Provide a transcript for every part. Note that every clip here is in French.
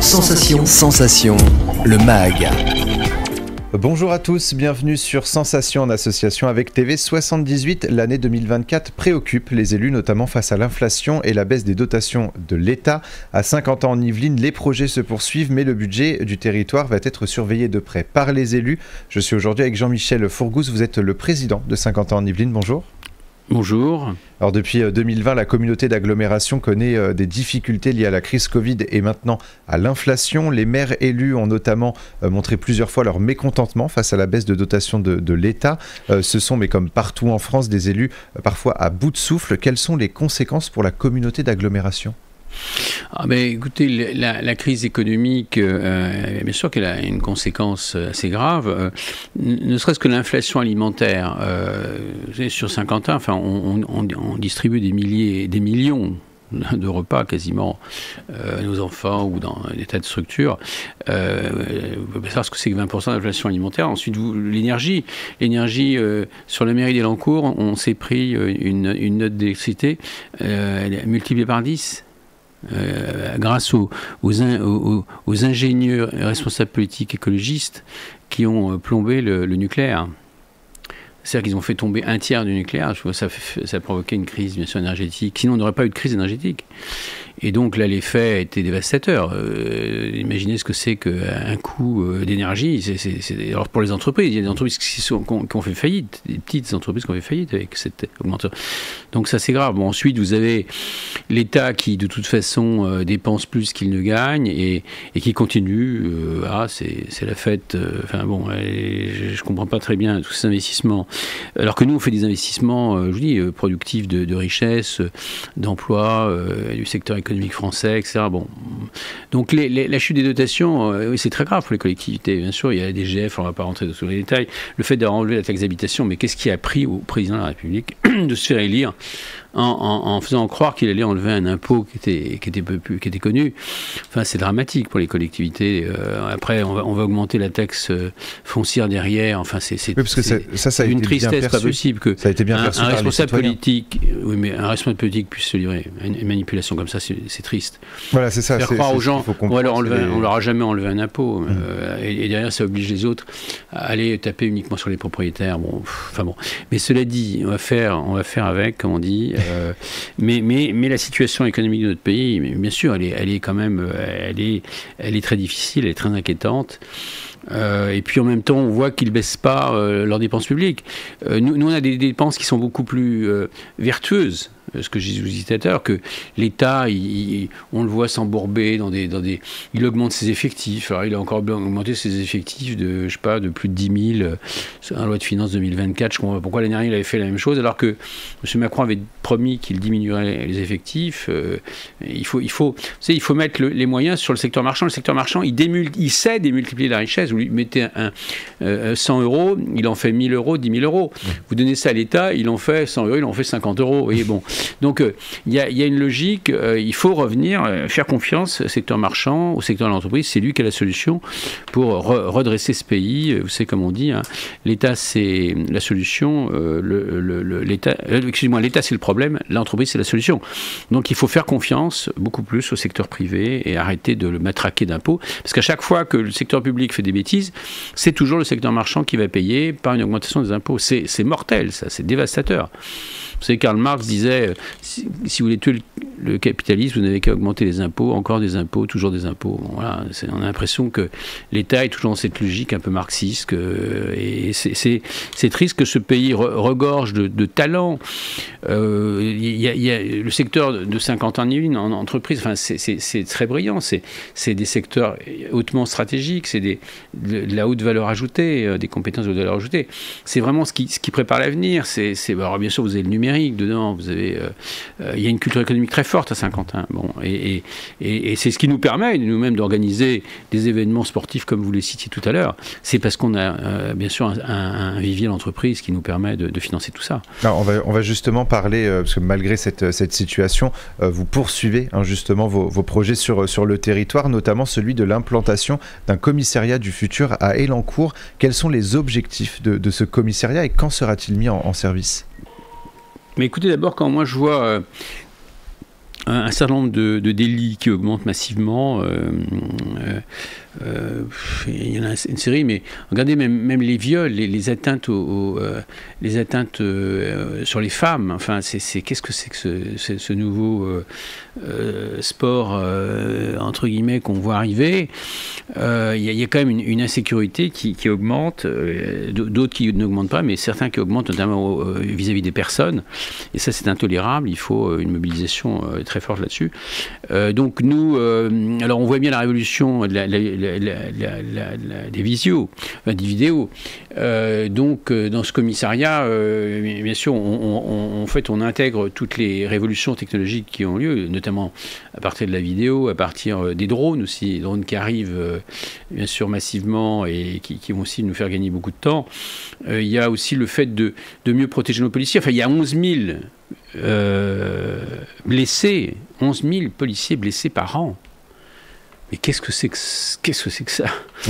Sensation, le MAG. Bonjour à tous, bienvenue sur Sensation en association avec TV78. L'année 2024 préoccupe les élus, notamment face à l'inflation et la baisse des dotations de l'État. À 50 ans en Yvelines, les projets se poursuivent, mais le budget du territoire va être surveillé de près par les élus. Je suis aujourd'hui avec Jean-Michel Fourgousse, vous êtes le président de 50 ans en Yvelines, bonjour. Bonjour. Alors depuis 2020, la communauté d'agglomération connaît des difficultés liées à la crise Covid et maintenant à l'inflation. Les maires élus ont notamment montré plusieurs fois leur mécontentement face à la baisse de dotation de l'État. Ce sont, mais comme partout en France, des élus parfois à bout de souffle. Quelles sont les conséquences pour la communauté d'agglomération ? Écoutez, la crise économique, bien sûr qu'elle a une conséquence assez grave, ne serait-ce que l'inflation alimentaire. Vous savez, sur Saint-Quentin, on distribue des millions de repas quasiment à nos enfants ou dans des tas de structures. Vous pouvez savoir ce que c'est que 20% d'inflation alimentaire. Ensuite, l'énergie, sur la mairie d'Elancourt, on s'est pris une note d'électricité multipliée par 10. Grâce aux ingénieurs et responsables politiques écologistes qui ont plombé le nucléaire. C'est-à-dire qu'ils ont fait tomber un tiers du nucléaire. Ça a provoqué une crise, bien sûr, énergétique. Sinon, on n'aurait pas eu de crise énergétique. Et donc là, l'effet était dévastateur. Imaginez ce que c'est qu'un coût d'énergie. Alors pour les entreprises, il y a des entreprises qui ont fait faillite, des petites entreprises qui ont fait faillite avec cette augmentation. Donc ça, c'est grave. Bon, ensuite, vous avez l'État qui, de toute façon, dépense plus qu'il ne gagne et qui continue. C'est la fête. Je ne comprends pas très bien tous ces investissements. Alors que nous, on fait des investissements, je vous dis, productifs de richesse, d'emploi, du secteur économique français, etc. Bon. Donc la chute des dotations, oui, c'est très grave pour les collectivités. Bien sûr, il y a la DGF, on ne va pas rentrer dans les détails. Le fait d'avoir enlevé la taxe d'habitation, mais qu'est-ce qui a pris au président de la République de se faire élire en faisant croire qu'il allait enlever un impôt qui était connu. Enfin, c'est dramatique pour les collectivités. Après, on va augmenter la taxe foncière derrière. Enfin, c'est ça a une été tristesse bien perçu. Pas possible que ça a été bien perçu un par responsable les politique, oui, mais un responsable politique puisse se livrer à une manipulation comme ça, c'est triste. Voilà, c'est ça. Faire croire aux gens, on leur a jamais enlevé un impôt, et derrière, ça oblige les autres à aller taper uniquement sur les propriétaires. Mais cela dit, on va faire avec, comme on dit. Mais la situation économique de notre pays, bien sûr, elle est quand même, elle est très difficile, elle est très inquiétante. Et puis en même temps, on voit qu'ils ne baissent pas leurs dépenses publiques. Nous, on a des dépenses qui sont beaucoup plus vertueuses. Ce que je disais tout à l'heure, que l'État, on le voit s'embourber dans des... Il augmente ses effectifs. Alors, il a encore augmenté ses effectifs de plus de 10 000 dans la loi de finances 2024. Je ne comprends pas pourquoi l'année dernière, il avait fait la même chose, alors que M. Macron avait promis qu'il diminuerait les effectifs. Il faut mettre les moyens sur le secteur marchand. Le secteur marchand, il sait démultiplier la richesse. Vous lui mettez 100 euros, il en fait 1 000 euros, 10 000 euros. Vous donnez ça à l'État, il en fait 100 euros, il en fait 50 euros. Vous voyez, bon. Donc il y a une logique, il faut revenir, faire confiance au secteur marchand, au secteur de l'entreprise, c'est lui qui a la solution pour redresser ce pays. Vous savez, comme on dit, l'État c'est la solution, l'État c'est le problème, l'entreprise c'est la solution. Donc il faut faire confiance beaucoup plus au secteur privé et arrêter de le matraquer d'impôts, parce qu'à chaque fois que le secteur public fait des bêtises, c'est toujours le secteur marchand qui va payer par une augmentation des impôts. C'est mortel, ça, c'est dévastateur. Vous savez, Karl Marx disait, si vous voulez tuer le capitalisme, vous n'avez qu'à augmenter les impôts, encore des impôts, toujours des impôts. Bon, voilà, on a l'impression que l'État est toujours dans cette logique un peu marxiste, et c'est triste que ce pays regorge de talents. Il y a le secteur de 50 ans en entreprise, enfin, c'est très brillant, c'est des secteurs hautement stratégiques, c'est de la haute valeur ajoutée, des compétences de haute valeur ajoutée. C'est vraiment ce qui prépare l'avenir. Alors bien sûr, vous avez le numérique dedans, vous avez, il y a une culture économique très forte à Saint-Quentin. Bon, et c'est ce qui nous permet nous-mêmes d'organiser des événements sportifs comme vous les citiez tout à l'heure. C'est parce qu'on a bien sûr un vivier d'entreprise qui nous permet de financer tout ça. Alors, on va justement parler, parce que malgré cette situation, vous poursuivez justement vos projets sur le territoire, notamment celui de l'implantation d'un commissariat du futur à Elancourt. Quels sont les objectifs de ce commissariat et quand sera-t-il mis en service ? Mais écoutez, d'abord, quand moi je vois un certain nombre de délits qui augmentent massivement. Il y en a une série, mais regardez même les viols, les atteintes les atteintes sur les femmes. Enfin, qu'est-ce que c'est que ce nouveau sport entre guillemets qu'on voit arriver? Il y a quand même une insécurité qui augmente, d'autres qui n'augmentent pas, mais certains qui augmentent, notamment vis-à-vis des personnes. Et ça, c'est intolérable. Il faut une mobilisation très forte là-dessus. Donc nous, alors on voit bien la révolution des visios, des vidéos. Donc dans ce commissariat, bien sûr, en fait, on intègre toutes les révolutions technologiques qui ont lieu, notamment à partir de la vidéo, à partir des drones aussi, des drones qui arrivent bien sûr massivement et qui vont aussi nous faire gagner beaucoup de temps. Il y a aussi le fait de mieux protéger nos policiers. Enfin, il y a 11 000 blessés, 11 000 policiers blessés par an. Mais qu'est-ce que c'est que ça?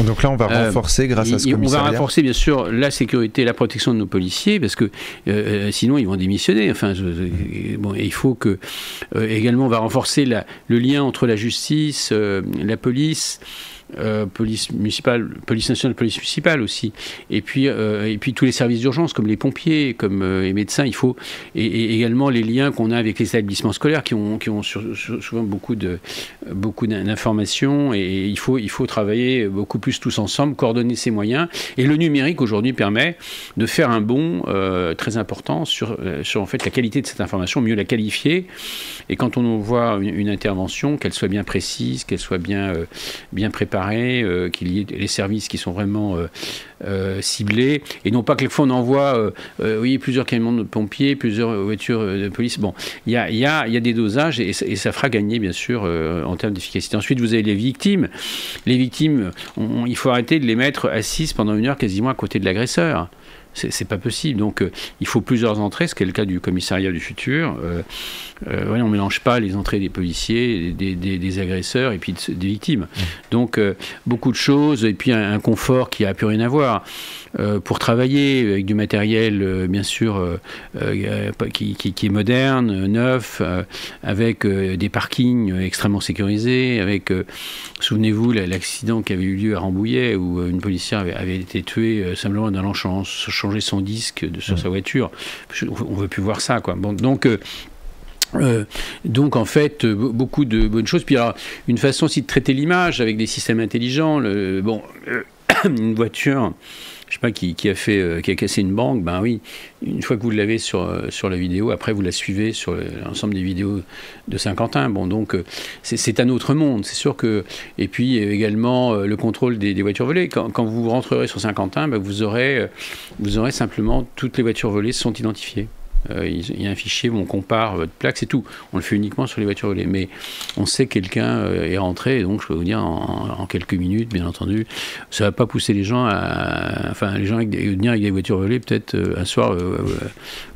Donc là, on va renforcer grâce à ce commissariat. On va renforcer, bien sûr, la sécurité et la protection de nos policiers, parce que sinon, ils vont démissionner. Enfin, bon, il faut que... également, on va renforcer le lien entre la justice, la police... police municipale, police nationale, police municipale aussi, et puis tous les services d'urgence comme les pompiers, comme les médecins. Il faut et également les liens qu'on a avec les établissements scolaires qui ont souvent beaucoup d'informations, et il faut travailler beaucoup plus tous ensemble, coordonner ces moyens. Et le numérique aujourd'hui permet de faire un bond très important sur en fait la qualité de cette information, mieux la qualifier. Et quand on voit une intervention, qu'elle soit bien précise, qu'elle soit bien préparée, qu'il y ait les services qui sont vraiment ciblés, et non pas que les fois on envoie plusieurs camions de pompiers, plusieurs voitures de police. Bon, il y a des dosages, et ça fera gagner bien sûr en termes d'efficacité. Ensuite, vous avez les victimes. Les victimes, il faut arrêter de les mettre assises pendant 1 heure quasiment à côté de l'agresseur. C'est pas possible. Donc, il faut plusieurs entrées, ce qui est le cas du commissariat du futur. On ne mélange pas les entrées des policiers, des agresseurs et puis des victimes. Donc, beaucoup de choses, et puis un confort qui n'a plus rien à voir. Pour travailler avec du matériel, bien sûr, qui est moderne, neuf, avec des parkings extrêmement sécurisés, avec, souvenez-vous, l'accident qui avait eu lieu à Rambouillet, où une policière avait été tuée simplement en allant changer son disque sur sa voiture. On ne veut plus voir ça, quoi. Bon, donc en fait, beaucoup de bonnes choses. Puis alors, une façon aussi de traiter l'image avec des systèmes intelligents. Une voiture, je sais pas, qui a cassé une banque, ben oui, une fois que vous l'avez sur la vidéo, après vous la suivez sur l'ensemble des vidéos de Saint-Quentin. Bon, donc c'est un autre monde, c'est sûr que... Et puis également le contrôle des voitures volées. Quand vous rentrerez sur Saint-Quentin, ben, vous aurez simplement toutes les voitures volées sont identifiées. Il y a un fichier où on compare votre plaque, c'est tout. On le fait uniquement sur les voitures volées. Mais on sait que quelqu'un est rentré, et donc je peux vous dire en quelques minutes, bien entendu, ça ne va pas pousser les gens à venir avec des voitures volées, peut-être un soir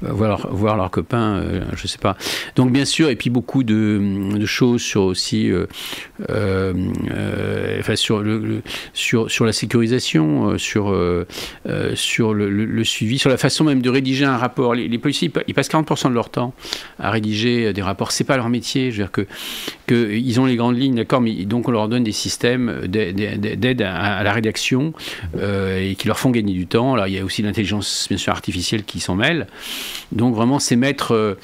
voir leurs copains, je ne sais pas. Donc bien sûr, et puis beaucoup de choses sur aussi sur la sécurisation, sur le suivi, sur la façon même de rédiger un rapport. Les policiers, ils passent 40% de leur temps à rédiger des rapports. C'est pas leur métier. Je veux dire qu'ils ont les grandes lignes, d'accord, mais donc on leur donne des systèmes d'aide à la rédaction et qui leur font gagner du temps. Alors il y a aussi l'intelligence bien sûr artificielle qui s'en mêle. Donc vraiment, c'est mettre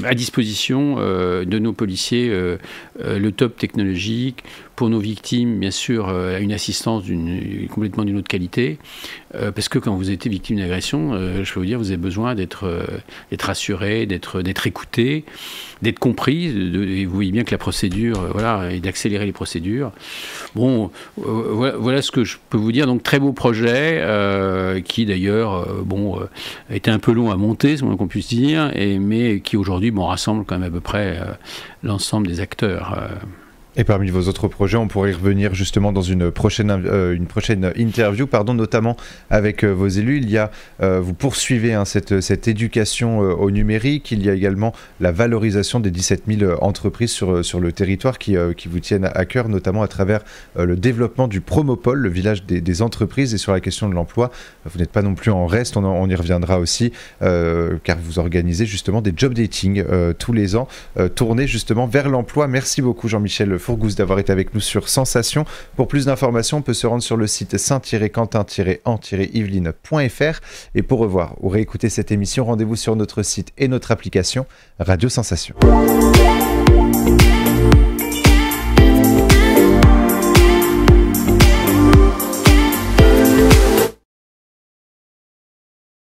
à disposition de nos policiers le top technologique. Pour nos victimes, bien sûr, une assistance complètement d'une autre qualité. Parce que quand vous êtes victime d'agression, je peux vous dire, vous avez besoin d'être assuré, d'être écouté, d'être compris. Et vous voyez bien que la procédure, et d'accélérer les procédures. Bon, voilà ce que je peux vous dire. Donc, très beau projet, qui d'ailleurs, était un peu long à monter, c'est moins qu'on puisse dire, mais qui aujourd'hui, rassemble quand même à peu près l'ensemble des acteurs. Et parmi vos autres projets, on pourrait y revenir justement dans une prochaine interview, notamment avec vos élus. Il y a, vous poursuivez cette éducation au numérique. Il y a également la valorisation des 17 000 entreprises sur le territoire qui vous tiennent à cœur, notamment à travers le développement du Promopole, le village des entreprises. Et sur la question de l'emploi, vous n'êtes pas non plus en reste, on y reviendra aussi, car vous organisez justement des job dating tous les ans, tournés justement vers l'emploi. Merci beaucoup Jean-Michel Fourgousse d'avoir été avec nous sur Sensation. Pour plus d'informations, on peut se rendre sur le site saint-quentin-en-yvelines.fr. Et pour revoir ou réécouter cette émission, rendez-vous sur notre site et notre application Radio Sensation.